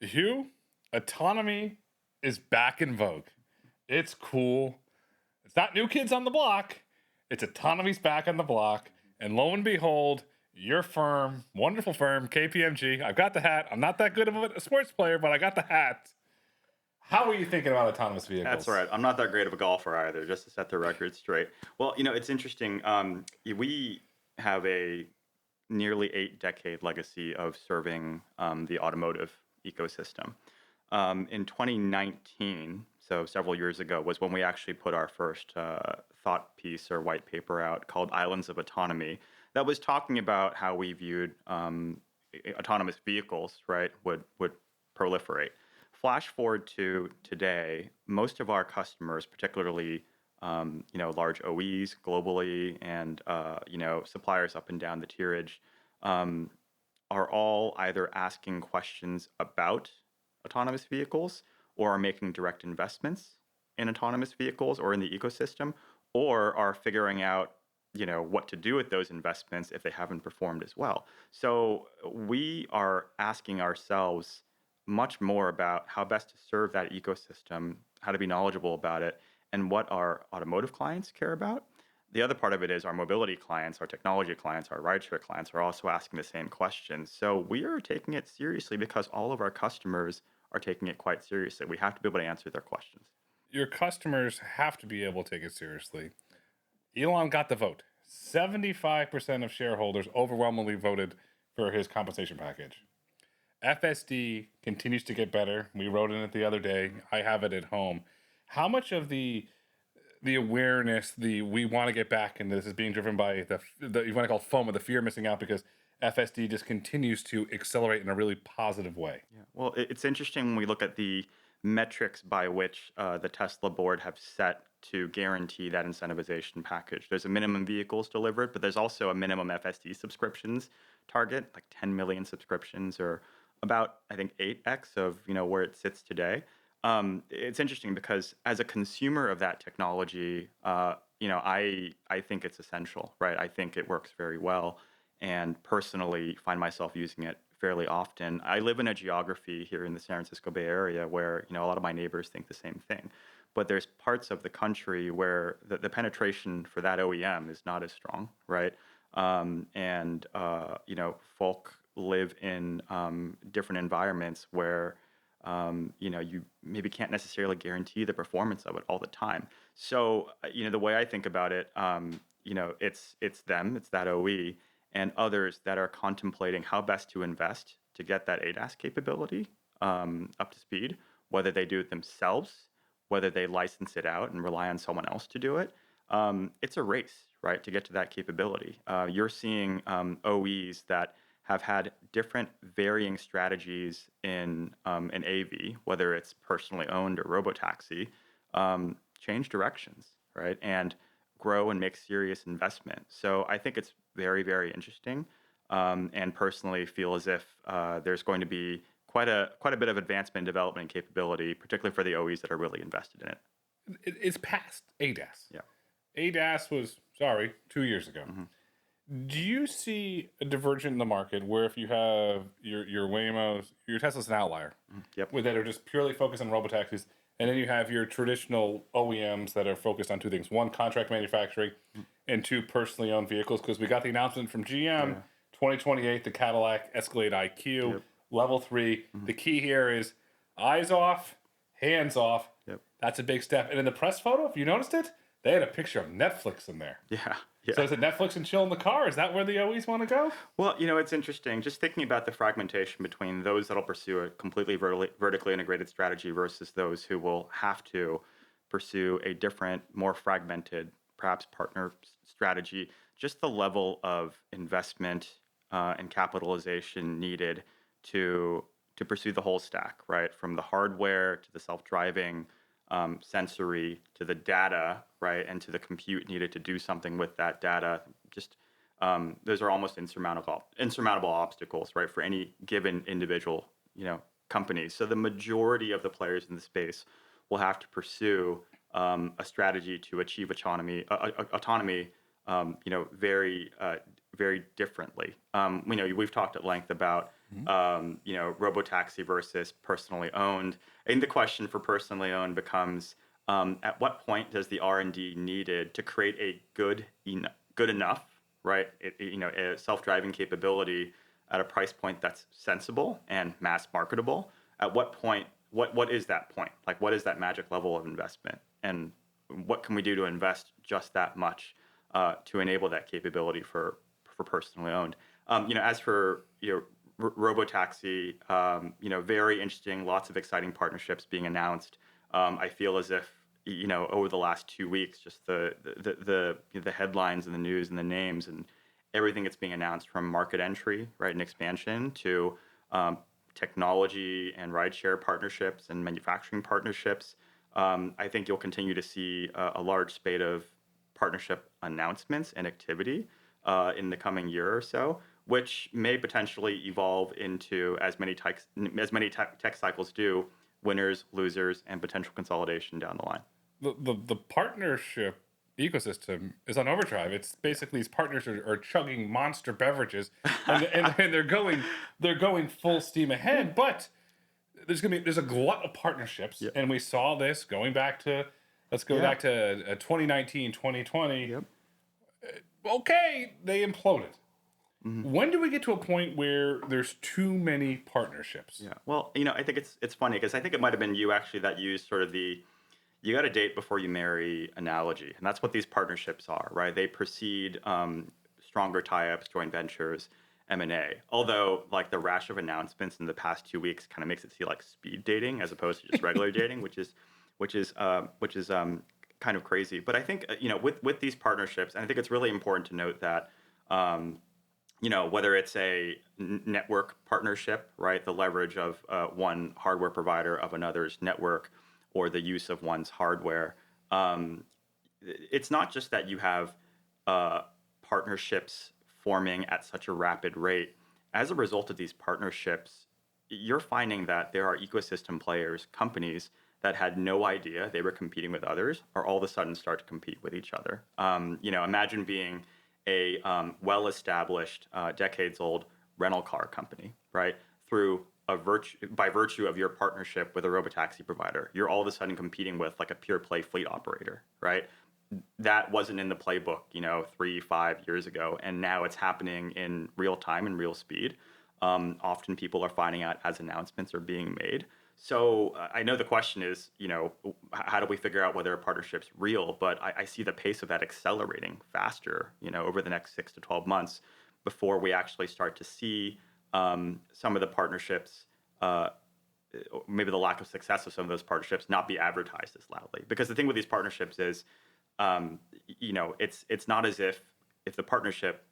Hugh, autonomy is back in vogue. It's cool. It's not new kids on the block. It's autonomy's back on the block. And lo and behold, your firm, wonderful firm, KPMG. I've got the hat. I'm not that good of a sports player, but I got the hat. How are you thinking about autonomous That's vehicles? all right. I'm not that great of a golfer either, just to set the record straight. Well, it's interesting. We have a nearly 8-decade legacy of serving the automotive ecosystem. In 2019, so several years ago, was when we actually put our first thought piece or white paper out called Islands of Autonomy that was talking about how we viewed autonomous vehicles, right, would proliferate. Flash forward to today, most of our customers, particularly large OEs globally and suppliers up and down the tierage, um, are all either asking questions about autonomous vehicles or are making direct investments in autonomous vehicles or in the ecosystem, or are figuring out what to do with those investments if they haven't performed as well. So we are asking ourselves much more about how best to serve that ecosystem, how to be knowledgeable about it, and what our automotive clients care about. The other part of it is our mobility clients, our technology clients, our rideshare clients are also asking the same questions. So we are taking it seriously because all of our customers are taking it quite seriously. We have to be able to answer their questions. Your customers have to be able to take it seriously. Elon got the vote. 75% of shareholders overwhelmingly voted for his compensation package. FSD continues to get better. We wrote in it the other day. I have it at home. How much of the awareness, the we want to get back, and this is being driven by the you want to call FOMO, the fear of missing out, because FSD just continues to accelerate in a really positive way. Yeah. Well, it's interesting when we look at the metrics by which the Tesla board have set to guarantee that incentivization package. There's a minimum vehicles delivered, but there's also a minimum FSD subscriptions target, like 10 million subscriptions, or about I think 8x of where it sits today. It's interesting because as a consumer of that technology, I think it's essential, right? I think it works very well, and personally find myself using it fairly often. I live in a geography here in the San Francisco Bay Area where a lot of my neighbors think the same thing, but there's parts of the country where the penetration for that OEM is not as strong, right? And folk live in different environments where you maybe can't necessarily guarantee the performance of it all the time. So, the way I think about it, it's them, it's that OE, and others that are contemplating how best to invest to get that ADAS capability up to speed, whether they do it themselves, whether they license it out and rely on someone else to do it. It's a race, right, to get to that capability. You're seeing OEs that have had different varying strategies in AV, whether it's personally owned or robotaxi, change directions, right, and grow and make serious investment. So I think it's very, very interesting, and personally feel as if there's going to be quite a bit of advancement and development and capability, particularly for the OEs that are really invested in it. It's past ADAS. Yeah. ADAS was, sorry, 2 years ago. Hmm. Do you see a divergence in the market where if you have your Waymos, your Tesla's an outlier, Yep. with that are just purely focused on robotaxis, and then you have your traditional OEMs that are focused on two things: one, contract manufacturing, and two, personally owned vehicles. Because we got the announcement from GM, Yeah. 2028, the Cadillac Escalade IQ, Yep. level 3. Hmm. The key here is eyes off, hands off. Yep. That's a big step. And in the press photo, if you noticed it, they had a picture of Netflix in there. Yeah. So Yeah. is it Netflix and chill in the car? Is that where the OEs want to go? Well, it's interesting just thinking about the fragmentation between those that'll pursue a completely vertically integrated strategy versus those who will have to pursue a different, more fragmented, perhaps partner strategy. Just the level of investment and capitalization needed to pursue the whole stack, right? From the hardware to the self-driving, sensory to the data, right, and to the compute needed to do something with that data. Just those are almost insurmountable obstacles, right, for any given individual, company. So the majority of the players in the space will have to pursue a strategy to achieve autonomy, very very differently. We've talked at length about robotaxi versus personally owned. I think the question for personally owned becomes, at what point does the R&D needed to create a good enough, right? A self-driving capability at a price point that's sensible and mass marketable. At what point? What is that point? Like, what is that magic level of investment? And what can we do to invest just that much to enable that capability for personally owned? As for robotaxi, very interesting, lots of exciting partnerships being announced. I feel as if over the last 2 weeks, just the headlines and the news and the names and everything that's being announced, from market entry, right, and expansion to technology and rideshare partnerships and manufacturing partnerships. I think you'll continue to see a large spate of partnership announcements and activity in the coming year or so, which may potentially evolve into, as many tech cycles do, winners, losers, and potential consolidation down the line. The partnership ecosystem is on overdrive. It's basically these partners are chugging monster beverages, and they're going full steam ahead. But there's a glut of partnerships, Yep. and we saw this going back to, let's go Yeah. back to 2019, 2020. Yep. Okay, they imploded. Mm-hmm. When do we get to a point where there's too many partnerships? Yeah. Well, I think it's funny because I think it might have been you actually that used sort of the you got to date before you marry analogy, and that's what these partnerships are, right? They precede stronger tie-ups, joint ventures, M&A. Although, like, the rash of announcements in the past 2 weeks kind of makes it feel like speed dating as opposed to just regular dating, which is kind of crazy. But I think with these partnerships, and I think it's really important to note that. Whether it's a network partnership, right, the leverage of one hardware provider of another's network, or the use of one's hardware, it's not just that you have partnerships forming at such a rapid rate. As a result of these partnerships, you're finding that there are ecosystem players, companies that had no idea they were competing with others, or all of a sudden start to compete with each other. Imagine being a well-established, decades-old rental car company, right? By virtue of your partnership with a robotaxi provider, you're all of a sudden competing with like a pure play fleet operator, right? That wasn't in the playbook, 3-5 years ago, and now it's happening in real time and real speed. Often people are finding out as announcements are being made. So I know the question is, how do we figure out whether a partnership's real? But I see the pace of that accelerating faster, over the next 6 to 12 months before we actually start to see some of the partnerships, maybe the lack of success of some of those partnerships, not be advertised as loudly. Because the thing with these partnerships is, it's not as if the partnership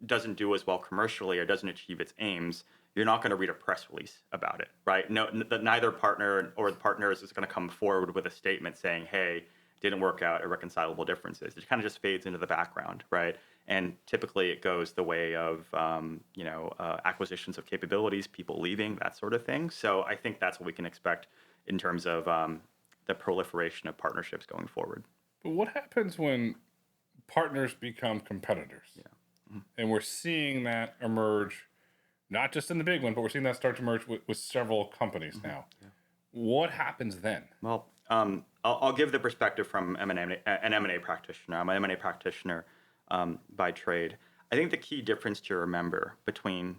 doesn't do as well commercially or doesn't achieve its aims, you're not going to read a press release about it, right? No, neither partner or the partners is going to come forward with a statement saying, "Hey, didn't work out, irreconcilable differences." It kind of just fades into the background, right? And typically it goes the way of, acquisitions of capabilities, people leaving, that sort of thing. So I think that's what we can expect in terms of the proliferation of partnerships going forward. But what happens when partners become competitors? Yeah. Mm-hmm. And we're seeing that emerge, not just in the big one, but we're seeing that start to emerge with several companies now. Yeah. What happens then? Well, I'll give the perspective from an M&A practitioner. I'm an M&A practitioner by trade. I think the key difference to remember between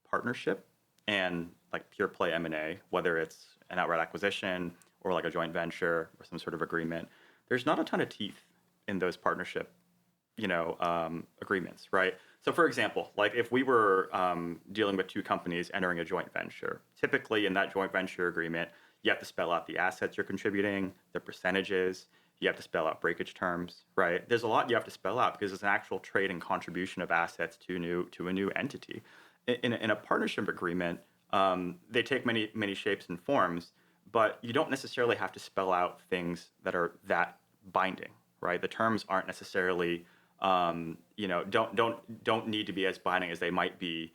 partnership and like pure play M&A, whether it's an outright acquisition or like a joint venture or some sort of agreement, there's not a ton of teeth in those partnership agreements, right? So for example, like if we were dealing with two companies entering a joint venture, typically in that joint venture agreement, you have to spell out the assets you're contributing, the percentages, you have to spell out breakage terms, right? There's a lot you have to spell out because it's an actual trade and contribution of assets to a new entity. In a partnership agreement, they take many shapes and forms, but you don't necessarily have to spell out things that are that binding, right? The terms aren't necessarily don't need to be as binding as they might be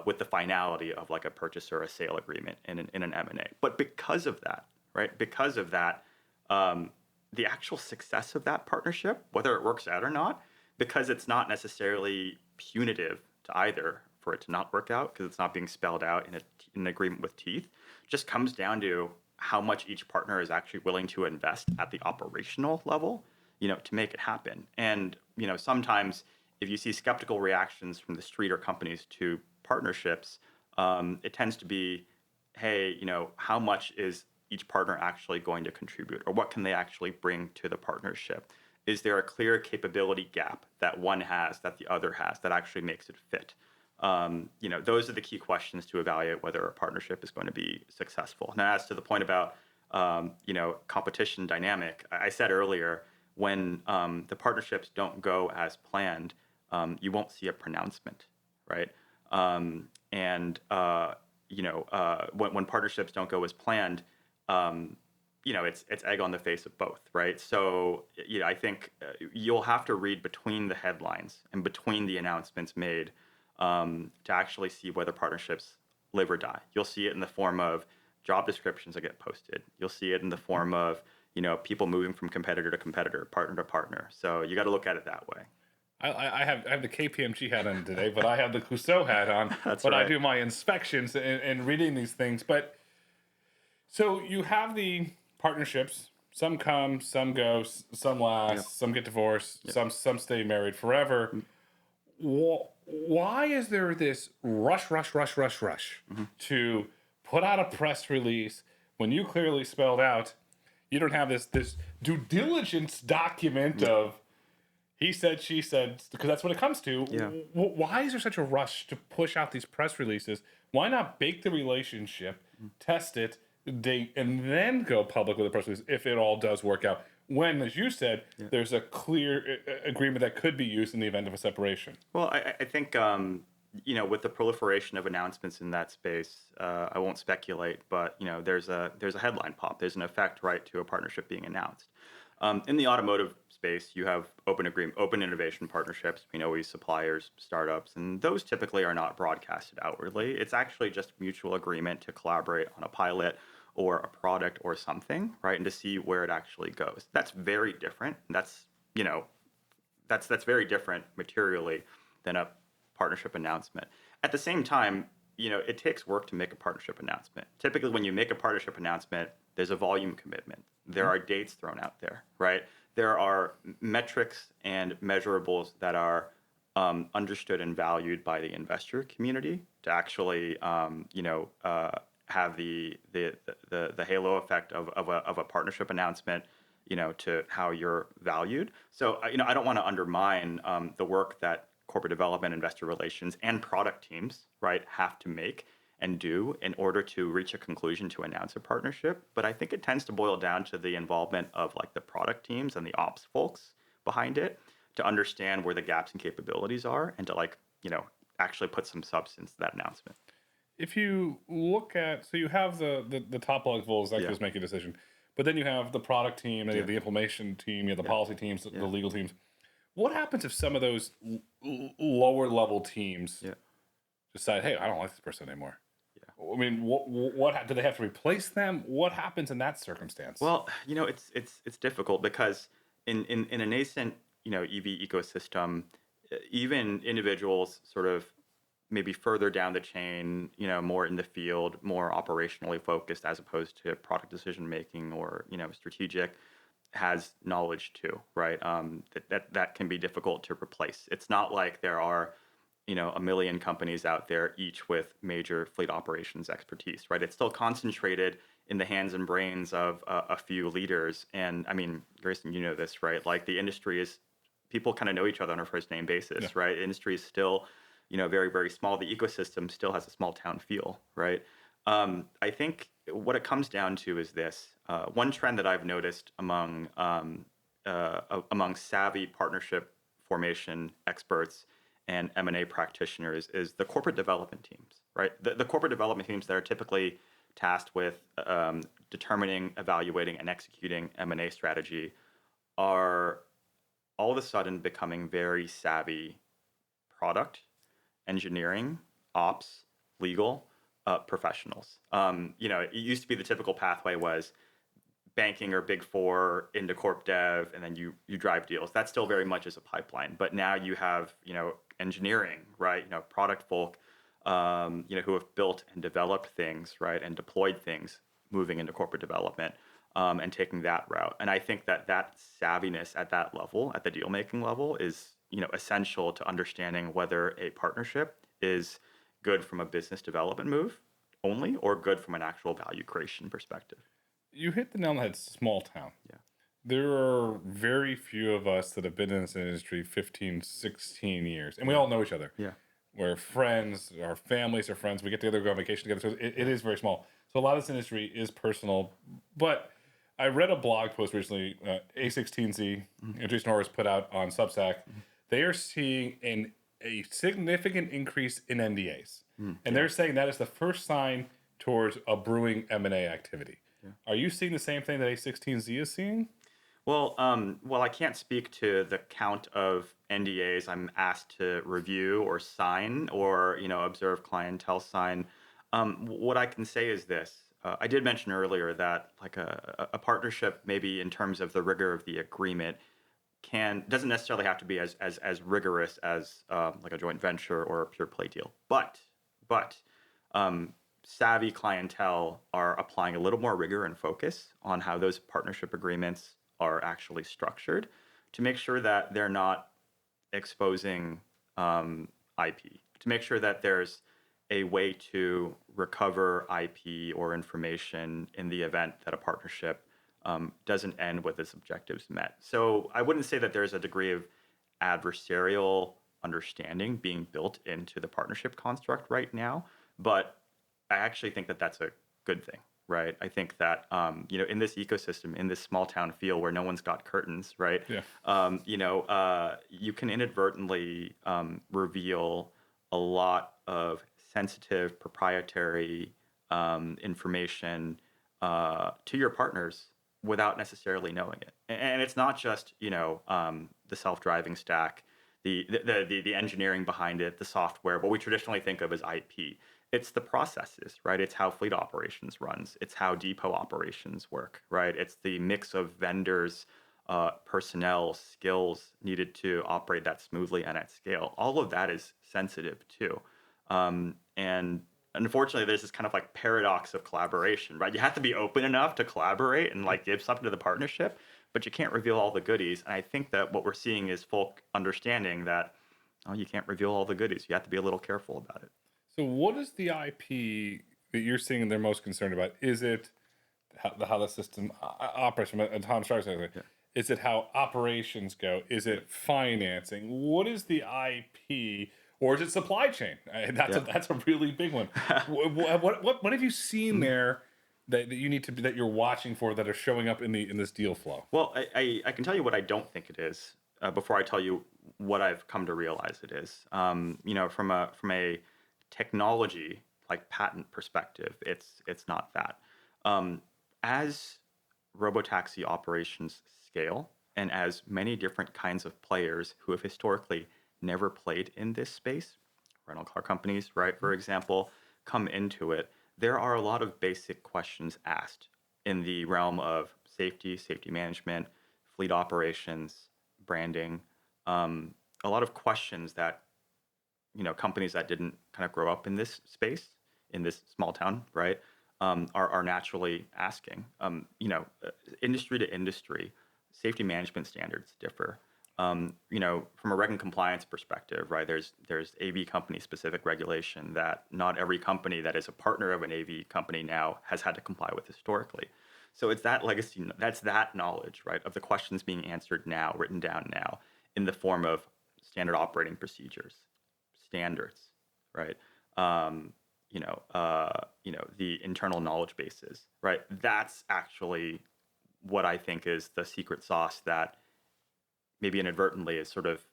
with the finality of like a purchase or a sale agreement in an M&A. But because of that, right? Because of that, the actual success of that partnership, whether it works out or not, because it's not necessarily punitive to either for it to not work out because it's not being spelled out in an agreement with teeth. It just comes down to how much each partner is actually willing to invest at the operational level, to make it happen. And, sometimes if you see skeptical reactions from the street or companies to partnerships, it tends to be, hey, how much is each partner actually going to contribute, or what can they actually bring to the partnership? Is there a clear capability gap that one has that the other has that actually makes it fit? Those are the key questions to evaluate whether a partnership is going to be successful. Now, as to the point about, competition dynamic, I said earlier, when the partnerships don't go as planned, you won't see a pronouncement, right? When partnerships don't go as planned, it's egg on the face of both, right? So, I think you'll have to read between the headlines and between the announcements made to actually see whether partnerships live or die. You'll see it in the form of job descriptions that get posted. You'll see it in the form of, people moving from competitor to competitor, partner to partner. So you got to look at it that way. I have the KPMG hat on today, but I have the Clouseau hat on. That's but right. I do my inspections and reading these things. But so you have the partnerships. Some come, some go, some last, Yep. some get divorced, Yep. some stay married forever. Why is there this rush to put out a press release when you clearly spelled out you don't have this due diligence document of he said, she said, because that's what it comes to. Yeah. Why is there such a rush to push out these press releases? Why not bake the relationship, test it, date, and then go public with a press release if it all does work out? When, as you said, there's a clear agreement that could be used in the event of a separation. Well, I think, with the proliferation of announcements in that space, I won't speculate, but there's a headline pop. There's an effect, right, to a partnership being announced. In the automotive space, you have open innovation partnerships between OE suppliers, startups, and those typically are not broadcasted outwardly. It's actually just mutual agreement to collaborate on a pilot or a product or something, right, and to see where it actually goes. That's very different. That's very different materially than a partnership announcement. At the same time, it takes work to make a partnership announcement. Typically, when you make a partnership announcement, there's a volume commitment. There are dates thrown out there, right? There are metrics and measurables that are understood and valued by the investor community to actually, have the halo effect of a partnership announcement, to how you're valued. So, I don't want to undermine the work that corporate development, investor relations, and product teams, right, have to make and do in order to reach a conclusion to announce a partnership. But I think it tends to boil down to the involvement of like the product teams and the ops folks behind it to understand where the gaps and capabilities are and to actually put some substance to that announcement. If you look at, so you have the top level executives make a decision, but then you have the product team, and you have the implementation team, you have the policy teams, the legal teams. What happens if some of those lower level teams decide, hey, I don't like this person anymore? I mean, what do they have to replace them? What happens in that circumstance? Well, it's difficult because in a nascent EV ecosystem, even individuals sort of maybe further down the chain, more in the field, more operationally focused as opposed to product decision making or strategic, has knowledge too, right? That can be difficult to replace. It's not like there are a million companies out there, each with major fleet operations expertise, right? It's still concentrated in the hands and brains of a few leaders. And I mean, Grayson, you know this, right? Like the industry is, people kind of know each other on a first name basis, right? The industry is still, very, very small. The ecosystem still has a small town feel, right? I think what it comes down to is this. One trend that I've noticed among savvy partnership formation experts and M&A practitioners is the corporate development teams, right? The corporate development teams that are typically tasked with determining, evaluating, and executing M&A strategy are all of a sudden becoming very savvy product, engineering, ops, legal professionals. It used to be the typical pathway was banking or Big Four into corp dev, and then you drive deals. That still very much is a pipeline. But now you have engineering, right? Product folk, who have built and developed things, right, and deployed things, moving into corporate development, and taking that route. And I think that savviness at that level, at the deal making level, is essential to understanding whether a partnership is good from a business development move only or good from an actual value creation perspective. You hit the nail on the head. Small town. Yeah. There are very few of us that have been in this industry 15, 16 years, and we all know each other. Yeah. We're friends, our families are friends. We get together, go on vacation together. So it is very small. So a lot of this industry is personal. But I read a blog post recently, A16Z, and Jason Horowitz put out on Substack. They are seeing a significant increase in NDAs. And they're saying that is the first sign towards a brewing M&A activity. Yeah. Are you seeing the same thing that A16Z is seeing? Well, I can't speak to the count of NDAs I'm asked to review or sign or observe clientele sign. What I can say is this: I did mention earlier that like a partnership, maybe in terms of the rigor of the agreement, doesn't necessarily have to be as rigorous as like a joint venture or a pure play deal. But savvy clientele are applying a little more rigor and focus on how those partnership agreements are actually structured to make sure that they're not exposing IP, to make sure that there's a way to recover IP or information in the event that a partnership doesn't end with its objectives met. So I wouldn't say that there's a degree of adversarial understanding being built into the partnership construct right now, but I actually think that that's a good thing, right? I think that in this ecosystem, in this small town feel where no one's got curtains, right? Yeah. You can inadvertently reveal a lot of sensitive, proprietary information to your partners without necessarily knowing it. And it's not just the self-driving stack, the engineering behind it, the software, what we traditionally think of as IP. It's the processes, right? It's how fleet operations runs. It's how depot operations work, right? It's the mix of vendors, personnel, skills needed to operate that smoothly and at scale. All of that is sensitive too. And unfortunately, there's this kind of like paradox of collaboration, right? You have to be open enough to collaborate and like give something to the partnership, but you can't reveal all the goodies. And I think that what we're seeing is folk understanding that, oh, you can't reveal all the goodies. You have to be a little careful about it. So what is the IP that you're seeing they're most concerned about? Is it how the system operates from an autonomous driving standpoint? Yeah. Is it how operations go? Is it financing? What is the IP? Or is it supply chain? That's a really big one. What have you seen there that you need to be, that you're watching for, that are showing up in this deal flow? Well, I can tell you what I don't think it is before I tell you what I've come to realize it is. From a technology like patent perspective, it's not that. As robotaxi operations scale, and as many different kinds of players who have historically never played in this space, rental car companies, right, for example, come into it, there are a lot of basic questions asked in the realm of safety management, fleet operations, branding, a lot of questions that companies that didn't kind of grow up in this space, in this small town, right, are naturally asking. Industry to industry, safety management standards differ. From a reg and compliance perspective, right, there's AV company specific regulation that not every company that is a partner of an AV company now has had to comply with historically. So it's that legacy, that's that knowledge, right, of the questions being answered now, written down now, in the form of standard operating procedures, standards, right? The internal knowledge bases, right? That's actually what I think is the secret sauce that maybe inadvertently is sort of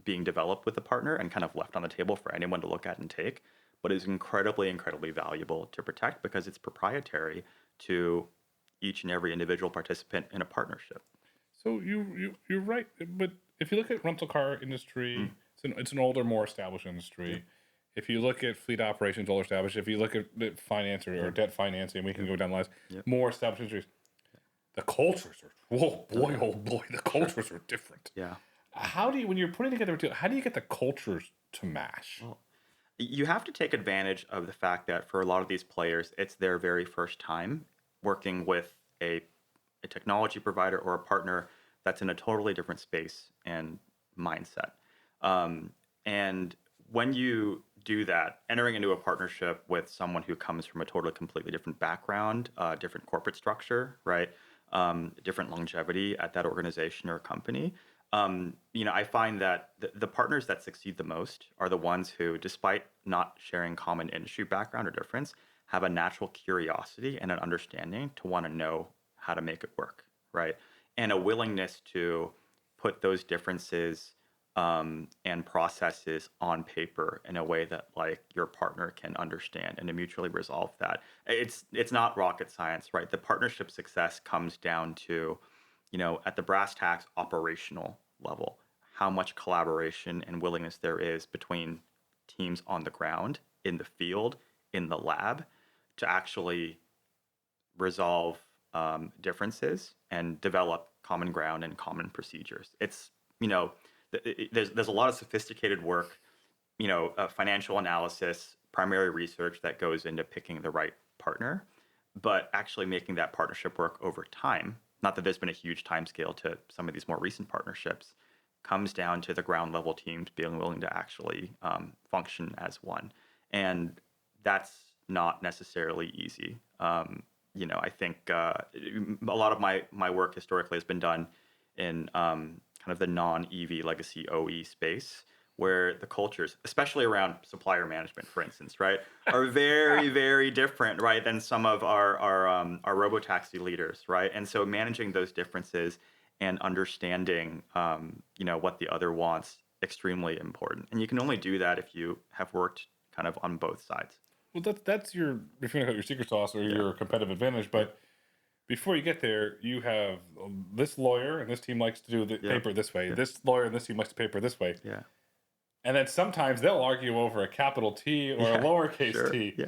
being developed with the partner and kind of left on the table for anyone to look at and take, but is incredibly, incredibly valuable to protect because it's proprietary to each and every individual participant in a partnership. So you're right, but if you look at rental car industry, it's an older, more established industry. Yeah. If you look at fleet operations, older established. If you look at finance or debt financing, we can go down the lines. More established industries. the cultures are, whoa, Oh, boy, yeah. oh boy, the Sure. cultures are different. Yeah. How do you, when you're putting together a deal, how do you get the cultures to mash? Well, you have to take advantage of the fact that for a lot of these players, it's their very first time working with a technology provider or a partner that's in a totally different space and mindset. Um, and when you do that, entering into a partnership with someone who comes from a totally completely different background, different corporate structure, right? Different longevity at that organization or company. I find that the partners that succeed the most are the ones who, despite not sharing common industry background or difference, have a natural curiosity and an understanding to want to know how to make it work, right? And a willingness to put those differences and processes on paper in a way that like your partner can understand and to mutually resolve that. It's not rocket science, right? The partnership success comes down to, at the brass tacks operational level, how much collaboration and willingness there is between teams on the ground, in the field, in the lab, to actually resolve differences and develop common ground and common procedures. It's there's a lot of sophisticated work, financial analysis, primary research that goes into picking the right partner, but actually making that partnership work over time. Not that there's been a huge time scale to some of these more recent partnerships, comes down to the ground level teams being willing to actually function as one, and that's not necessarily easy. I think a lot of my work historically has been done in kind of the non-EV legacy OE space, where the cultures, especially around supplier management, for instance, right, are very, very different, right, than some of our robotaxi leaders, right? And so managing those differences and understanding, what the other wants, extremely important. And you can only do that if you have worked kind of on both sides. Well, that's your, if you want to call it your secret sauce or Yeah. your competitive advantage. Yep. But before you get there, you have this lawyer and this team likes to do the Yep. paper this way. Yeah. This lawyer and this team likes to paper this way. Yeah. And then sometimes they'll argue over a capital T or a Yeah. lowercase Sure. t. Yeah.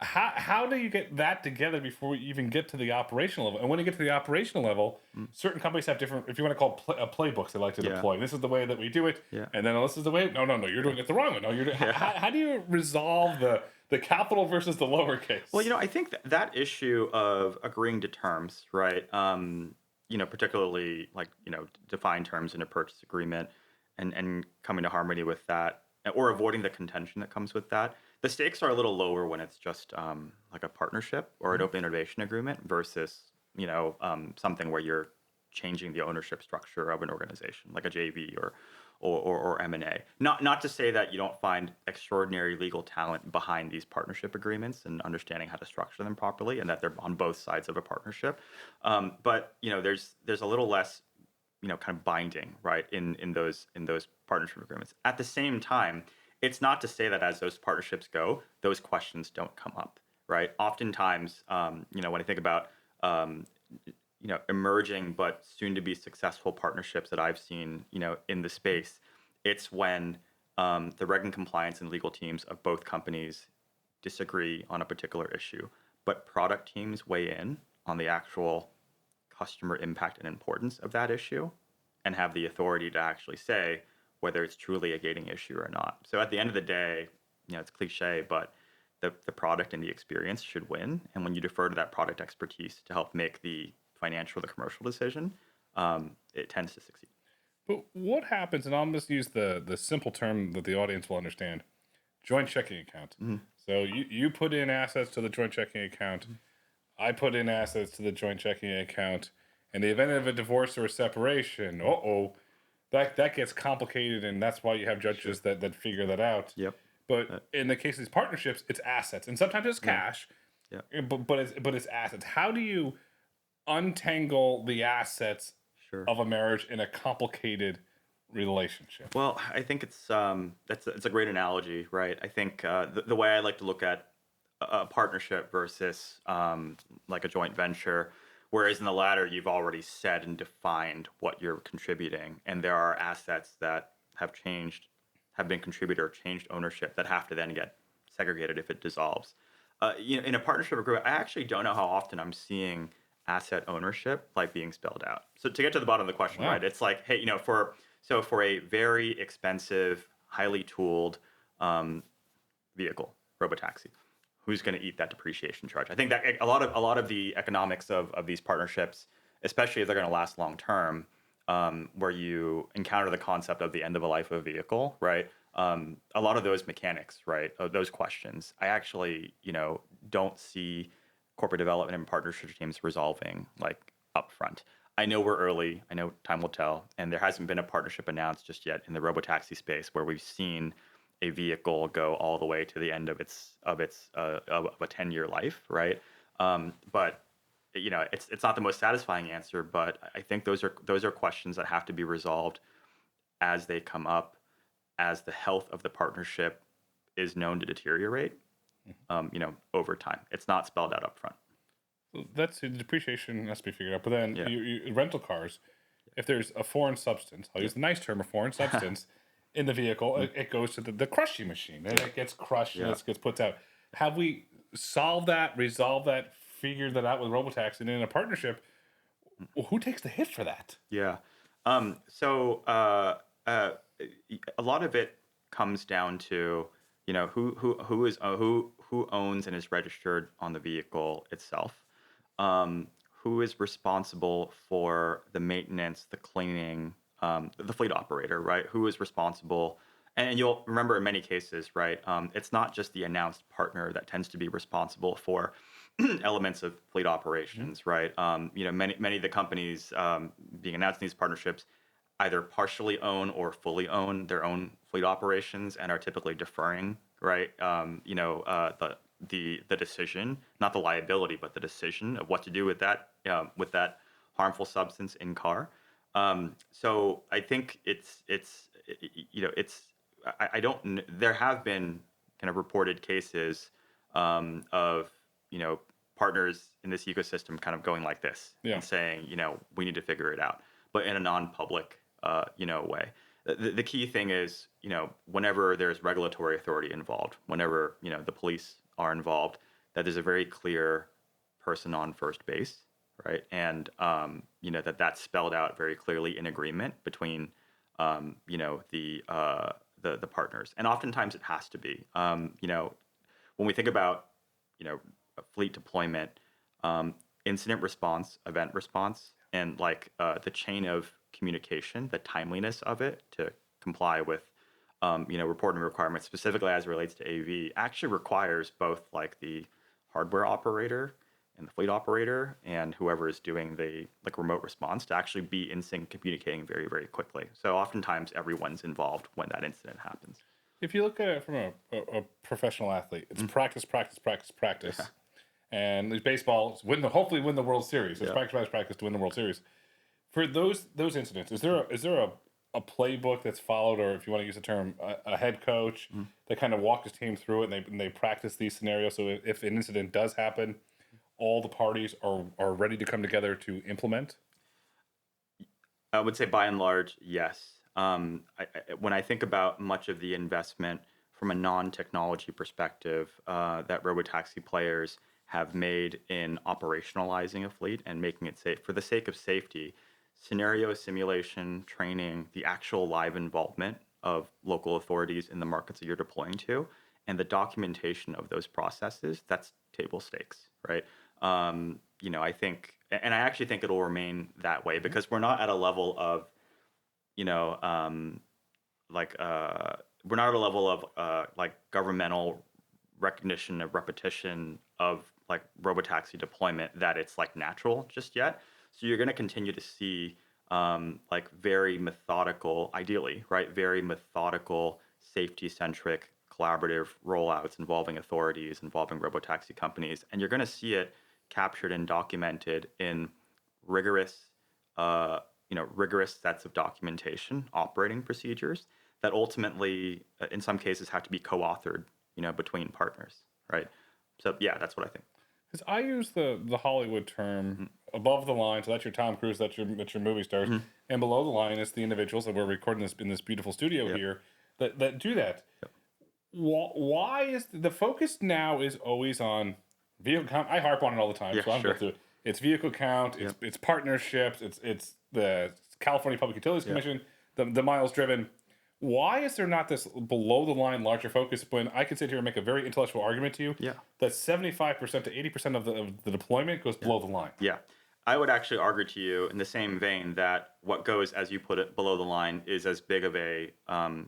How do you get that together before you even get to the operational level? And when you get to the operational level, Mm. certain companies have different, if you want to call playbooks, they like to Yeah. deploy. This is the way that we do it. Yeah. And then this is the way. No, no, no, you're doing it the wrong way. No, you're doing, Yeah. how do you resolve the capital versus the Well, lowercase? I think that issue of agreeing to terms, right? Particularly like, defined terms in a purchase agreement and coming to harmony with that or avoiding the contention that comes with that. The stakes are a little lower when it's just like a partnership or an Mhm. open innovation agreement versus, something where you're changing the ownership structure of an organization, like a JV or M&A. Not to say that you don't find extraordinary legal talent behind these partnership agreements and understanding how to structure them properly, and that they're on both sides of a partnership. But there's a little less kind of binding, right, in those partnership agreements. At the same time, it's not to say that as those partnerships go, those questions don't come up, right? Oftentimes, when I think about um, emerging but soon to be successful partnerships that I've seen, in the space, it's when the reg and compliance and legal teams of both companies disagree on a particular issue, but product teams weigh in on the actual customer impact and importance of that issue and have the authority to actually say whether it's truly a gating issue or not. So at the end of the day, it's cliche, but the product and the experience should win. And when you defer to that product expertise to help make the financial or the commercial decision, it tends to succeed. But what happens, and I'll just use the simple term that the audience will understand, joint checking account. Mhm. So you put in assets to the joint checking account. Mhm. I put in assets to the joint checking account. In the event of a divorce or a separation, that gets complicated, and that's why you have Sure. judges that figure that out. Yep. But Uh, in the case of these partnerships, it's assets, and sometimes it's yeah. cash, Yeah. but it's assets. How do you untangle the assets Sure. of a marriage in a complicated relationship? Well, I think it's a great analogy, right? I think the way I like to look at a partnership versus like a joint venture, whereas in the latter you've already said and defined what you're contributing, and there are assets that have been contributed or changed ownership that have to then get segregated if it dissolves. In a partnership agreement, I actually don't know how often I'm seeing asset ownership like being spelled out. So to get to the bottom of the question, Wow. right? It's like, hey, for a very expensive, highly tooled um, vehicle, robotaxi, who's going to eat that depreciation charge? I think that a lot of the economics of these partnerships, especially if they're going to last long term, where you encounter the concept of the end of a life of a vehicle, right? A lot of those mechanics, right, of those questions, I actually, don't see corporate development and partnership teams resolving like upfront. I know we're early. I know time will tell, and there hasn't been a partnership announced just yet in the robotaxi space where we've seen a vehicle go all the way to the end of of a 10-year life, right? But it's not the most satisfying answer, but I think those are questions that have to be resolved as they come up, as the health of the partnership is known to deteriorate, over time. It's not spelled out up front. That's the depreciation has to be figured out. But then Yeah. rental cars, if there's a foreign substance, I'll Yeah. use the nice term, a foreign substance in the vehicle, it goes to the crushing machine and Yeah. it gets crushed and Yeah. it gets put out. Have we solved that, resolved that, figured that out with Robotaxi and in a partnership? Who takes the hit for that? Yeah. So a lot of it comes down to who owns and is registered on the vehicle itself, who is responsible for the maintenance, the cleaning, the fleet operator, right? Who is responsible? And you'll remember in many cases, right? It's not just the announced partner that tends to be responsible for elements of fleet Mhm. operations, right? Many of the companies being announced in these partnerships either partially own or fully own their own fleet operations and are typically deferring, right? The decision, not the liability, but the decision of what to do with that harmful substance in car. So I think I don't. There have been kind of reported cases of partners in this ecosystem kind of going like this Yeah. and saying, we need to figure it out, but in a non-public, way. The key thing is, whenever there's regulatory authority involved, whenever the police are involved, that there's a very clear person on first base, right? And that's spelled out very clearly in agreement between the partners, and oftentimes it has to be. When we think about a fleet deployment, incident response, event response, and like the chain of communication, the timeliness of it to comply with reporting requirements, specifically as it relates to AV, actually requires both like the hardware operator and the fleet operator and whoever is doing the like remote response to actually be in sync, communicating very, very quickly. So oftentimes everyone's involved when that incident happens. If you look at it from a professional athlete, it's practice, practice, practice, Yeah. practice. And like baseball, hopefully win the World Series. It's Yeah. practice, practice, practice to win the World Series. For those incidents, is there a playbook that's followed, or if you want to use the term, a head coach Mhm. that kind of walks his team through it and they practice these scenarios? So if an incident does happen, all the parties are ready to come together to implement. I would say by and large, yes. When I think about much of the investment from a non-technology perspective that robotaxi players have made in operationalizing a fleet and making it safe for the sake of safety, scenario simulation, training, the actual live involvement of local authorities in the markets that you're deploying to, and the documentation of those processes, that's table stakes, right? I think, and I actually think it'll remain that way Mhm. because we're not at a level of, you know, like, we're not at a level of like governmental recognition of repetition of like robotaxi deployment that it's like natural just yet. So you're going to continue to see like very methodical, ideally, right? Very methodical, safety centric, collaborative rollouts involving authorities, involving robotaxi companies, and you're going to see it captured and documented in rigorous, rigorous sets of documentation, operating procedures that ultimately, in some cases, have to be co-authored, between partners, right? So yeah, that's what I think. Because I use the Hollywood term Mhm. above the line, so that's your Tom Cruise, that's your movie stars, Mhm. and below the line is the individuals that we're recording this in this beautiful studio Yep. here that do that. Yep. Why is the focus now is always on vehicle count? I harp on it all the time, Yeah. so I'm going Sure. to. It's vehicle count. Yep. It's partnerships. It's the California Public Utilities Yep. Commission. The miles driven. Why is there not this below the line larger focus when I could sit here and make a very intellectual argument to you Yeah. that 75% to 80% of the deployment goes Yeah. below the line? Yeah. I would actually argue to you in the same vein that what goes, as you put it, below the line is as big of a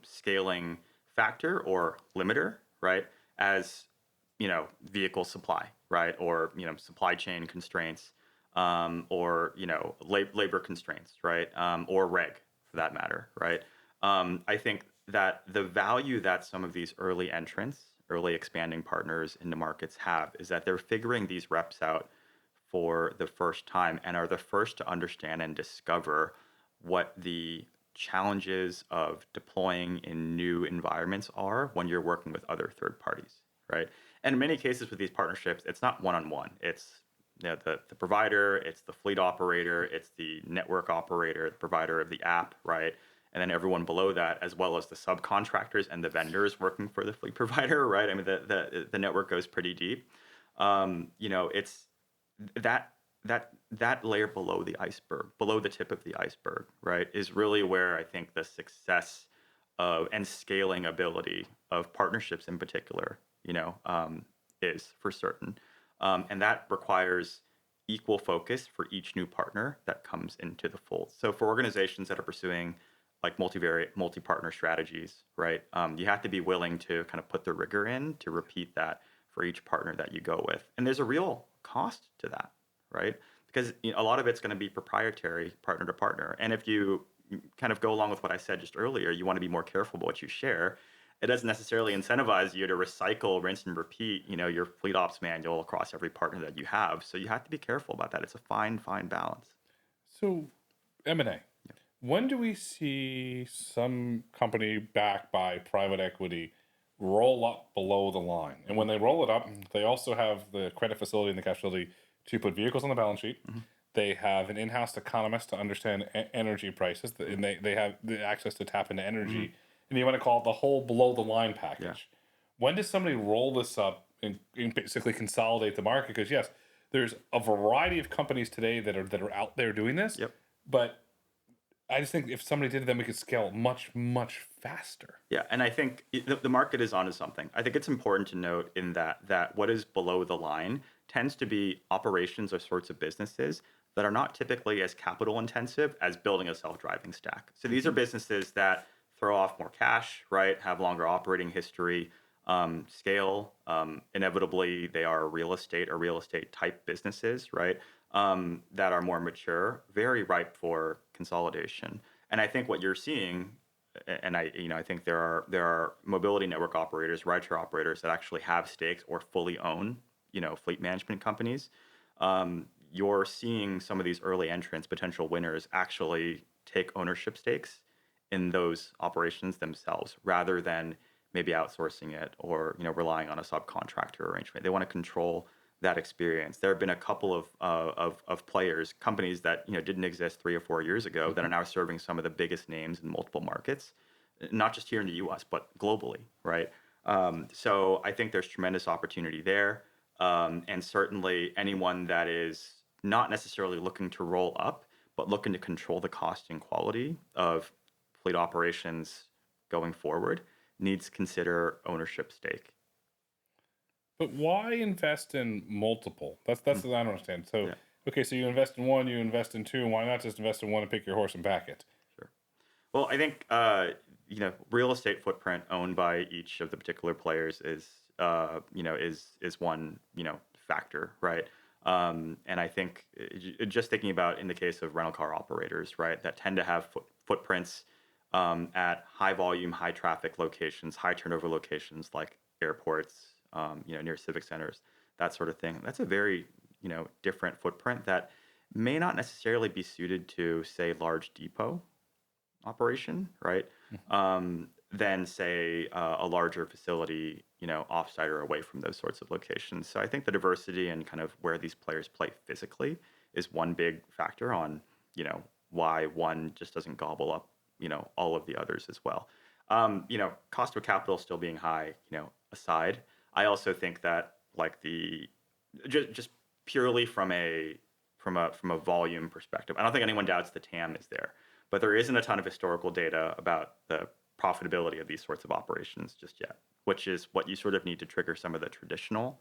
scaling factor or limiter, right, as vehicle supply, right, or supply chain constraints, or labor constraints, right, or reg for that matter, right. I think that the value that some of these early entrants, early expanding partners in the markets have is that they're figuring these reps out for the first time and are the first to understand and discover what the challenges of deploying in new environments are when you're working with other third parties, right? And in many cases with these partnerships, it's not one-on-one. It's the provider, it's the fleet operator, it's the network operator, the provider of the app, right? And then everyone below that, as well as the subcontractors and the vendors working for the fleet provider, right? I mean, the network goes pretty deep. It's that layer below the iceberg, below the tip of the iceberg, right, is really where I think the success of and scaling ability of partnerships in particular, is for certain, and that requires equal focus for each new partner that comes into the fold. So for organizations that are pursuing like multivariate, multi-partner strategies, right, you have to be willing to kind of put the rigor in to repeat that for each partner that you go with, and there's a real cost to that, right? Because a lot of it's going to be proprietary partner to partner. And if you kind of go along with what I said just earlier, you want to be more careful about what you share. It doesn't necessarily incentivize you to recycle, rinse, and repeat, your fleet ops manual across every partner that you have. So you have to be careful about that. It's a fine, fine balance. So, M&A. When do we see some company backed by private equity roll up below the line? And when they roll it up, they also have the credit facility and the cash facility to put vehicles on the balance sheet. Mhm. They have an in-house economist to understand energy prices, and they have the access to tap into energy. And you want to call it the whole below the line Yeah. package. When does somebody roll this up and basically consolidate the market? Because yes, there's a variety of companies today that are out there doing this, Yep. but I just think if somebody did it, then we could scale much, much faster. Yeah, and I think the market is onto something. I think it's important to note in that what is below the line tends to be operations or sorts of businesses that are not typically as capital intensive as building a self-driving stack. So these are businesses that throw off more cash, right? Have longer operating history, scale. Inevitably, they are real estate or real estate type businesses, right? That are more mature, very ripe for consolidation. And I think what you're seeing, and I think there are mobility network operators, rideshare operators that actually have stakes or fully own, fleet management companies. You're seeing some of these early entrants, potential winners, actually take ownership stakes in those operations themselves, rather than maybe outsourcing it or relying on a subcontractor arrangement. They want to control that experience. There have been a couple of players, companies that didn't exist 3 or 4 years ago that are now serving some of the biggest names in multiple markets, not just here in the U.S. but globally, right? So I think there's tremendous opportunity there, and certainly anyone that is not necessarily looking to roll up, but looking to control the cost and quality of fleet operations going forward needs to consider ownership stake. But why invest in multiple? That's what I don't understand. So Yeah. okay, so you invest in one, you invest in two. Why not just invest in one and pick your horse and back it? Sure. Well, I think real estate footprint owned by each of the particular players is one factor, right? And I think just thinking about in the case of rental car operators, right, that tend to have footprints at high volume, high traffic locations, high turnover locations like airports, near civic centers, that sort of thing. That's a very different footprint that may not necessarily be suited to, say, large depot operation, right? Than say a larger facility, offsite or away from those sorts of locations. So I think the diversity and kind of where these players play physically is one big factor on, why one just doesn't gobble up, all of the others as well. Cost of capital still being high, aside, I also think that like just purely from a from a volume perspective. I don't think anyone doubts the TAM is there, but there isn't a ton of historical data about the profitability of these sorts of operations just yet, which is what you sort of need to trigger some of the traditional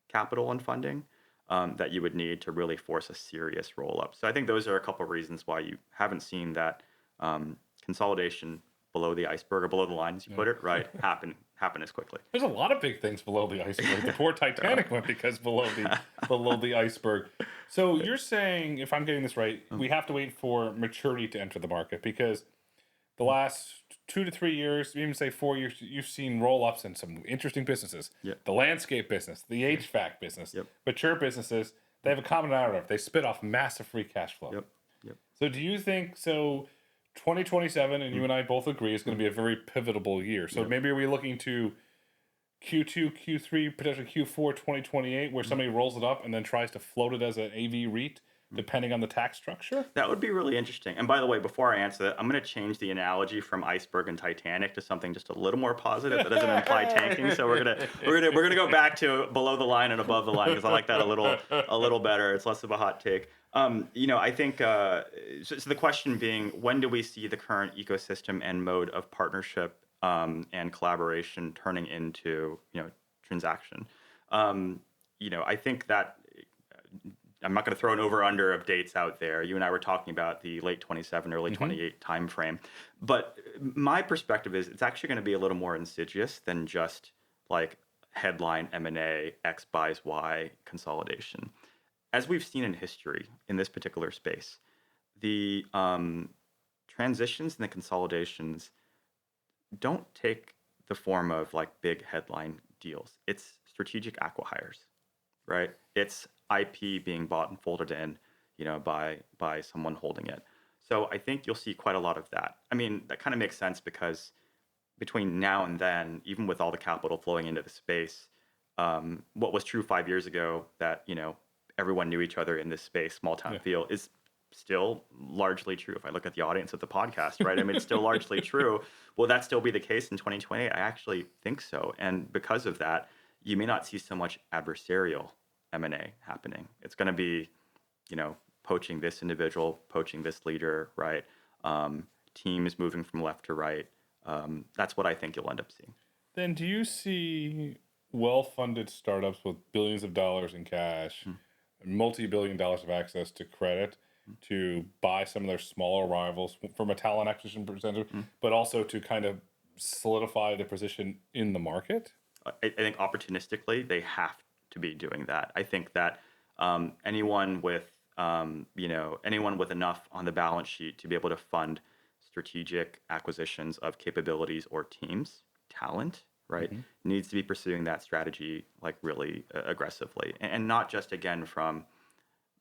capital and funding that you would need to really force a serious roll up. So I think those are a couple of reasons why you haven't seen that consolidation below the iceberg or below the line, as you put it, right, happen as quickly. There's a lot of big things below the iceberg. The poor Titanic went because below the iceberg. So you're saying, if I'm getting this right, we have to wait for maturity to enter the market, because the last 2 to 3 years, even say 4 years, you've seen roll-ups in some interesting businesses. Yep. The landscape business, the HVAC business, mature businesses, they have a common narrative. They spit off massive free cash flow. So do you think, 2027, and you and I both agree, is going to be a very pivotal year. So maybe are we looking to Q2, Q3, potentially Q4 2028, where somebody rolls it up and then tries to float it as an AV REIT, depending on the tax structure? That would be really interesting. And by the way, before I answer that, I'm going to change the analogy from iceberg and Titanic to something just a little more positive that doesn't imply tanking. So we're gonna go back to below the line and above the line, because I like that a little better. It's less of a hot take. I think so the question being, when do we see the current ecosystem and mode of partnership and collaboration turning into transaction? I think that I'm not going to throw an over-under of dates out there. You and I were talking about the late 27, early 28 timeframe. But my perspective is it's actually going to be a little more insidious than just like headline M&A, X buys Y consolidation. As we've seen in history in this particular space, the transitions and the consolidations don't take the form of like big headline deals. It's strategic acqui-hires, right? It's IP being bought and folded in, by someone holding it. So I think you'll see quite a lot of that. I mean, that kind of makes sense because between now and then, even with all the capital flowing into the space, what was true 5 years ago that, everyone knew each other in this space, small town feel, is still largely true. If I look at the audience of the podcast, right? I mean, it's still largely true. Will that still be the case in 2028? I actually think so. And because of that, you may not see so much adversarial M&A happening. It's going to be, poaching this individual, poaching this leader, right? Teams moving from left to right. That's what I think you'll end up seeing. Then do you see well-funded startups with billions of dollars in cash, multi-billion dollars of access to credit to buy some of their smaller rivals from a talent acquisition perspective, but also to kind of solidify their position in the market? I think opportunistically, they have to be doing that. I think that anyone with enough on the balance sheet to be able to fund strategic acquisitions of capabilities or teams, talent, right, needs to be pursuing that strategy like really aggressively, and not just again from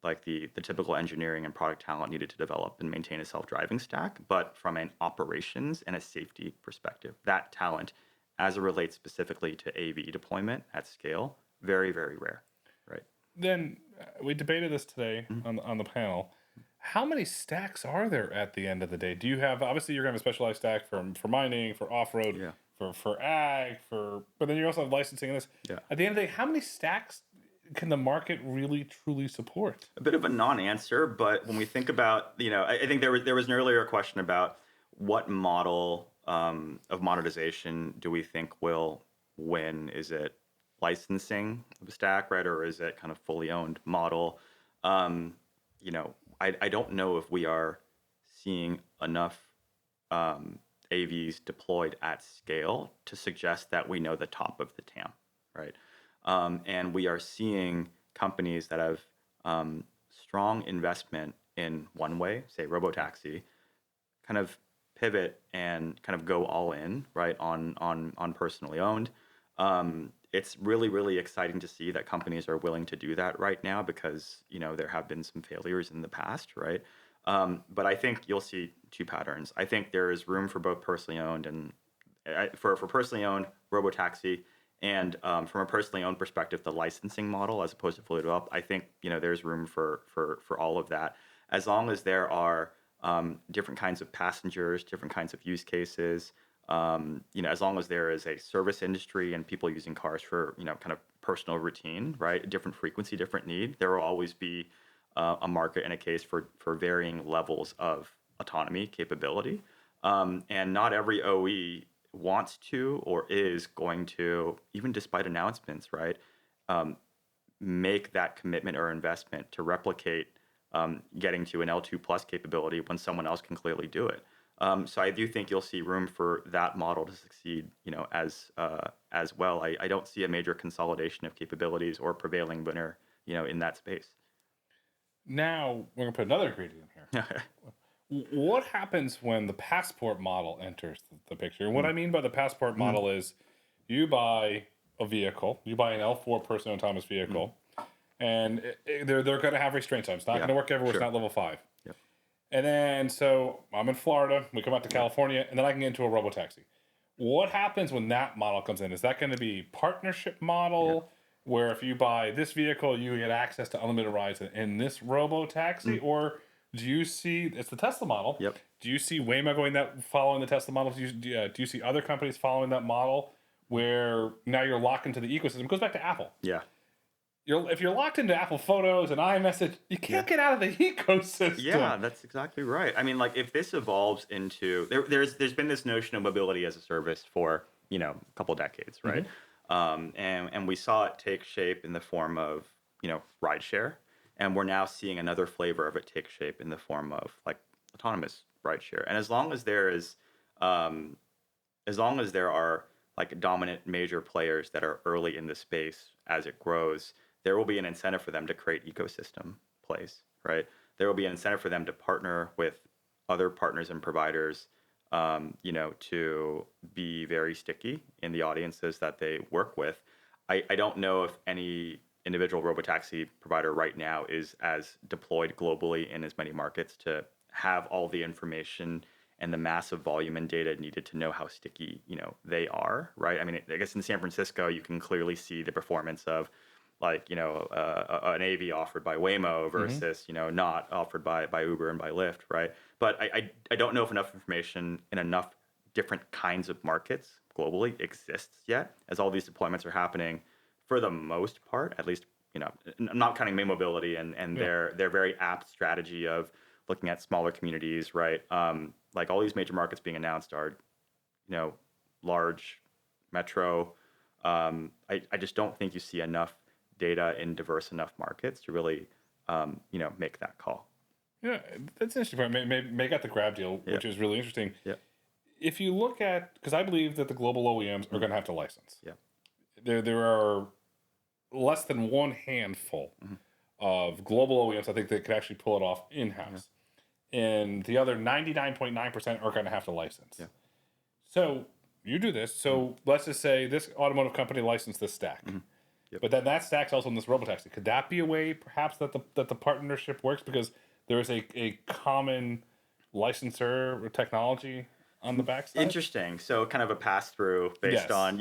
like the typical engineering and product talent needed to develop and maintain a self-driving stack, but from an operations and a safety perspective. That talent, as it relates specifically to AV deployment at scale, very, very rare, right? Then we debated this today on the panel. How many stacks are there at the end of the day? Do you have, obviously you're going to have a specialized stack for mining, for off-road, for ag, but then you also have licensing and this. At the end of the day, how many stacks can the market really truly support? A bit of a non-answer, but when we think about, I think there was an earlier question about what model of monetization do we think will win? Is it licensing of a stack, right, or is it kind of fully owned model? I don't know if we are seeing enough AVs deployed at scale to suggest that we know the top of the TAM, right? And we are seeing companies that have strong investment in one way, say robotaxi, kind of pivot and kind of go all in, right, on personally owned. It's really, really exciting to see that companies are willing to do that right now because, there have been some failures in the past, right? But I think you'll see two patterns. I think there is room for both personally owned and for personally owned robotaxi and from a personally owned perspective, the licensing model as opposed to fully developed. I think, there's room for all of that as long as there are different kinds of passengers, different kinds of use cases. As long as there is a service industry and people using cars for, kind of personal routine, right? Different frequency, different need. There will always be a market and a case for varying levels of autonomy capability. And not every OE wants to or is going to, even despite announcements, right, make that commitment or investment to replicate getting to an L2 plus capability when someone else can clearly do it. So I do think you'll see room for that model to succeed, as well. I don't see a major consolidation of capabilities or prevailing winner, in that space. Now we're gonna put another ingredient here. What happens when the passport model enters the picture? And what I mean by the passport model is you buy a vehicle, you buy an L4 person autonomous vehicle, and they're going to have restraint time. It's not going to work everywhere. Sure. It's not level 5. Yep. And then, so I'm in Florida, we come out to California, and then I can get into a robotaxi. What happens when that model comes in? Is that going to be partnership model where if you buy this vehicle, you get access to unlimited rides in this robotaxi? Or do you see, it's the Tesla model. Yep. Do you see Waymo following the Tesla model? Do you see other companies following that model where now you're locked into the ecosystem? It goes back to Apple. Yeah. If you're locked into Apple Photos and iMessage, you can't get out of the ecosystem. Yeah, that's exactly right. I mean, like if this evolves into there's been this notion of mobility as a service for a couple decades, right? And we saw it take shape in the form of rideshare, and we're now seeing another flavor of it take shape in the form of like autonomous rideshare. And as long as there are like dominant major players that are early in the space as it grows, there will be an incentive for them to create ecosystem plays, right? There will be an incentive for them to partner with other partners and providers, to be very sticky in the audiences that they work with. I don't know if any individual robotaxi provider right now is as deployed globally in as many markets to have all the information and the massive volume and data needed to know how sticky, they are, right? I mean, I guess in San Francisco, you can clearly see the performance of like, an AV offered by Waymo versus, not offered by Uber and by Lyft, right? But I don't know if enough information in enough different kinds of markets globally exists yet, as all these deployments are happening for the most part, at least, I'm not counting May Mobility and their very apt strategy of looking at smaller communities, right? Like all these major markets being announced are, large metro. I just don't think you see enough data in diverse enough markets to really, make that call. Yeah, that's an interesting point. May got the Grab deal, which is really interesting. Yeah. If you look at, because I believe that the global OEMs are going to have to license. Yeah. There are less than one handful of global OEMs I think that could actually pull it off in-house. And the other 99.9% are going to have to license. Yeah. So you do this. So let's just say this automotive company licensed this stack. Yep. But then that stack's also in this robotaxi. Could that be a way, perhaps, that the partnership works because there is a common licensor or technology on the backside? Interesting. So kind of a pass through based on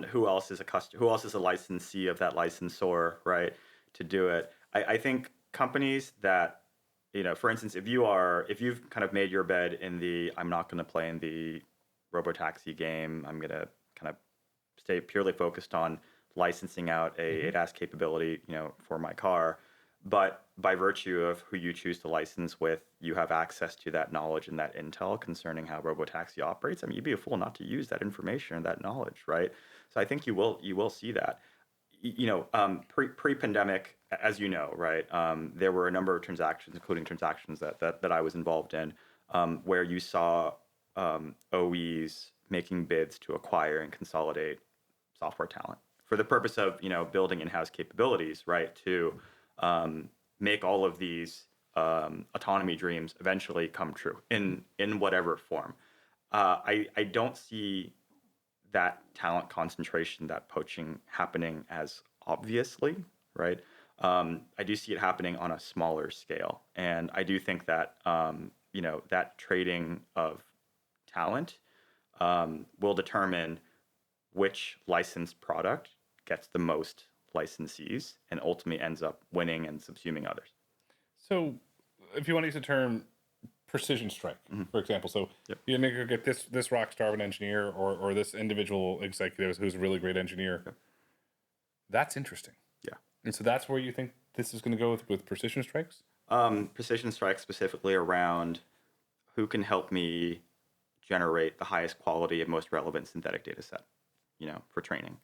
who else is a licensee of that licensor, right? To do it. I think companies that, for instance, if you've kind of made your bed in the I'm not going to play in the robotaxi game, I'm going to kind of stay purely focused on licensing out a ADAS capability, for my car. But by virtue of who you choose to license with, you have access to that knowledge and that intel concerning how robotaxi operates. I mean, you'd be a fool not to use that information and that knowledge, right? So I think you will see that. Pre-pandemic, as you know, right, there were a number of transactions, including transactions that I was involved in, where you saw OEs making bids to acquire and consolidate software talent for the purpose of building in-house capabilities, right, to make all of these autonomy dreams eventually come true in whatever form. I don't see that talent concentration, that poaching happening as obviously, right? I do see it happening on a smaller scale, and I do think that that trading of talent will determine which licensed product gets the most licensees and ultimately ends up winning and subsuming others. So if you want to use the term precision strike, for example, so you're going to get this rock star of an engineer or this individual executive who's a really great engineer. That's interesting. Yeah. And so that's where you think this is going to go with precision strikes? Precision strikes specifically around who can help me generate the highest quality and most relevant synthetic data set, for training.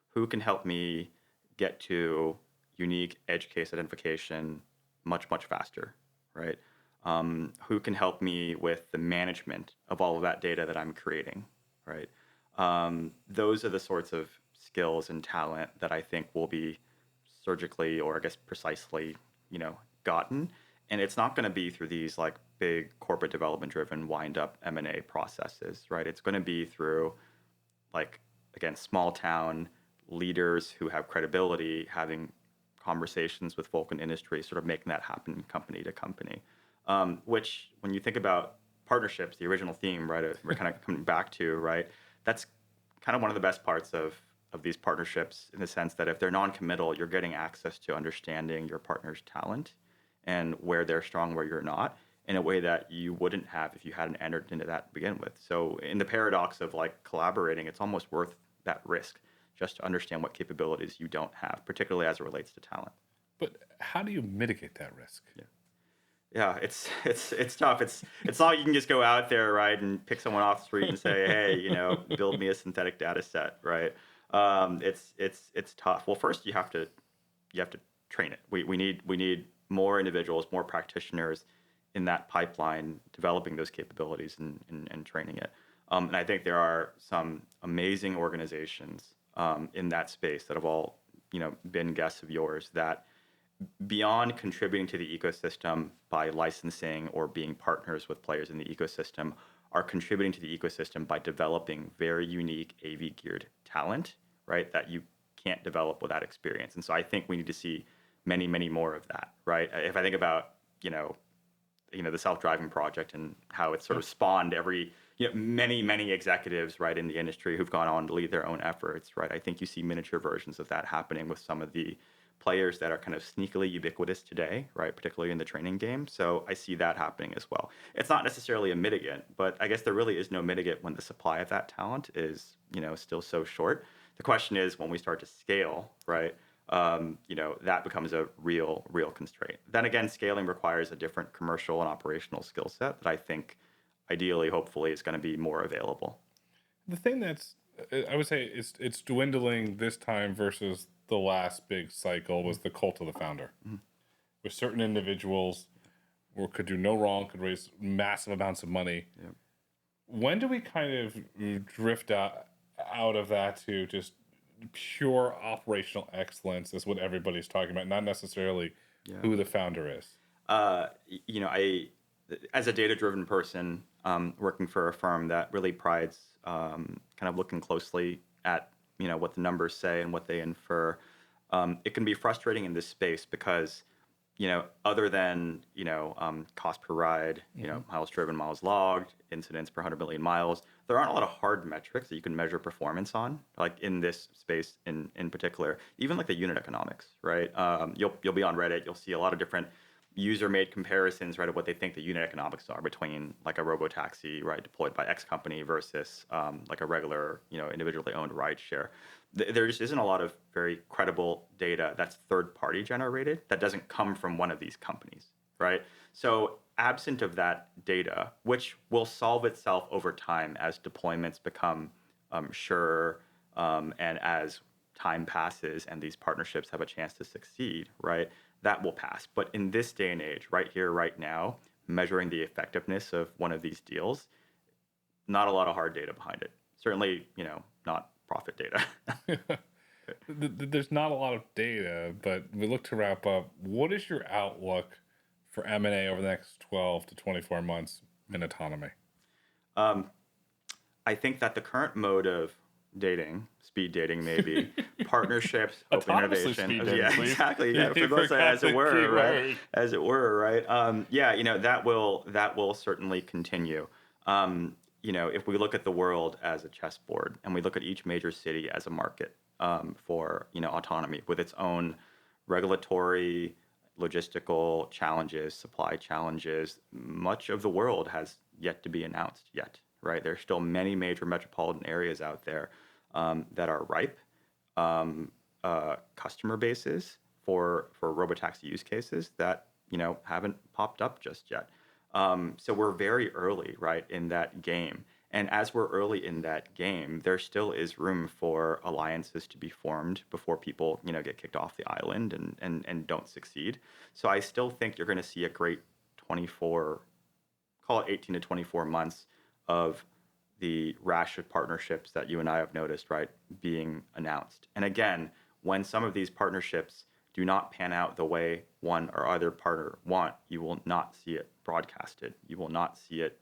Who can help me get to unique edge case identification much, much faster, right? Who can help me with the management of all of that data that I'm creating, right? Those are the sorts of skills and talent that I think will be surgically, or I guess precisely, gotten. And it's not going to be through these like big corporate development driven wind up M&A processes, right? It's going to be through, like, again, small town leaders who have credibility having conversations with folk in industry, sort of making that happen company to company. Which, when you think about partnerships, the original theme, right, we're kind of coming back to, right, that's kind of one of the best parts of these partnerships, in the sense that if they're non-committal, you're getting access to understanding your partner's talent and where they're strong, where you're not, in a way that you wouldn't have if you hadn't entered into that to begin with. So in the paradox of like collaborating, it's almost worth that risk just to understand what capabilities you don't have, particularly as it relates to talent. But how do you mitigate that risk? Yeah, it's tough. It's not like you can just go out there, right, and pick someone off the street and say, hey, build me a synthetic data set, right? It's tough. Well, first you have to train it. We need more individuals, more practitioners in that pipeline, developing those capabilities and training it. And I think there are some amazing organizations in that space that have all been guests of yours, that beyond contributing to the ecosystem by licensing or being partners with players in the ecosystem, are contributing to the ecosystem by developing very unique AV geared talent, right, that you can't develop without experience. And so I think we need to see many, many more of that, right? If I think about, the self-driving project and how it's sort of spawned many, many executives, right, in the industry who've gone on to lead their own efforts, right? I think you see miniature versions of that happening with some of the players that are kind of sneakily ubiquitous today, right, particularly in the training game. So I see that happening as well. It's not necessarily a mitigant, but I guess there really is no mitigant when the supply of that talent is, still so short. The question is, when we start to scale, right, that becomes a real constraint. Then again, scaling requires a different commercial and operational skill set that I think ideally, hopefully, is going to be more available. The thing that's, I would say, it's dwindling this time versus the last big cycle was the cult of the founder, where certain individuals could do no wrong, could raise massive amounts of money. Yeah. When do we kind of drift out of that to just pure operational excellence is what everybody's talking about, not necessarily who the founder is? I, as a data-driven person, working for a firm that really prides kind of looking closely at what the numbers say and what they infer, it can be frustrating in this space because other than cost per ride, miles driven, miles logged, incidents per 100 million miles, there aren't a lot of hard metrics that you can measure performance on, like in this space in particular. Even like the unit economics, right? You'll be on Reddit, you'll see a lot of different user-made comparisons, right, of what they think the unit economics are between like a robo-taxi, right, deployed by X company versus like a regular, individually owned rideshare. There just isn't a lot of very credible data that's third-party generated that doesn't come from one of these companies, right? So absent of that data, which will solve itself over time as deployments become sure, and as time passes and these partnerships have a chance to succeed, right, that will pass. But in this day and age, right here, right now, measuring the effectiveness of one of these deals, not a lot of hard data behind it. Certainly, not profit data. There's not a lot of data, but we look to wrap up. What is your outlook for M&A over the next 12 to 24 months in autonomy? I think that the current mode of dating, speed dating maybe, partnerships, open innovation. Speed dating, please. Exactly. Yeah, for those, as it were, right? As it were, right? That will certainly continue. If we look at the world as a chessboard and we look at each major city as a market for autonomy with its own regulatory, logistical challenges, supply challenges, much of the world has yet to be announced yet, right? There's still many major metropolitan areas out there that are ripe customer bases for robotaxi use cases that haven't popped up just yet. So we're very early, right, in that game. And as we're early in that game, there still is room for alliances to be formed before people, get kicked off the island and don't succeed. So I still think you're going to see a great 24, call it 18 to 24 months of the rash of partnerships that you and I have noticed, right, being announced. And again, when some of these partnerships do not pan out the way one or other partner want, you will not see it broadcasted. You will not see it,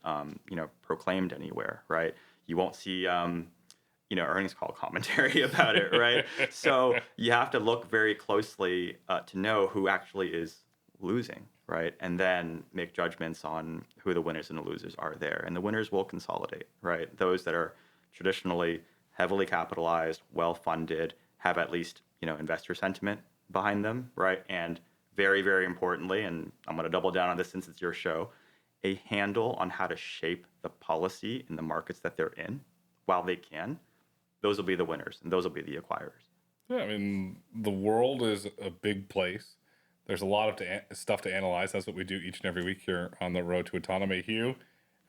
proclaimed anywhere, right? You won't see, earnings call commentary about it, right? So you have to look very closely to know who actually is losing, right? And then make judgments on who the winners and the losers are there. And the winners will consolidate, right? Those that are traditionally heavily capitalized, well funded, have at least, investor sentiment behind them, right? And very, very importantly, and I'm going to double down on this since it's your show, a handle on how to shape the policy in the markets that they're in while they can. Those will be the winners and those will be the acquirers. Yeah, I mean, the world is a big place. There's a lot of stuff to analyze. That's what we do each and every week here on the road to autonomy. Hugh,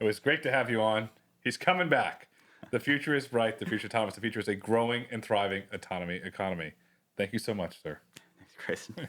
it was great to have you on. He's coming back. The future is bright. The future autonomous. The future is a growing and thriving autonomy economy. Thank you so much, sir. Thanks, Grayson.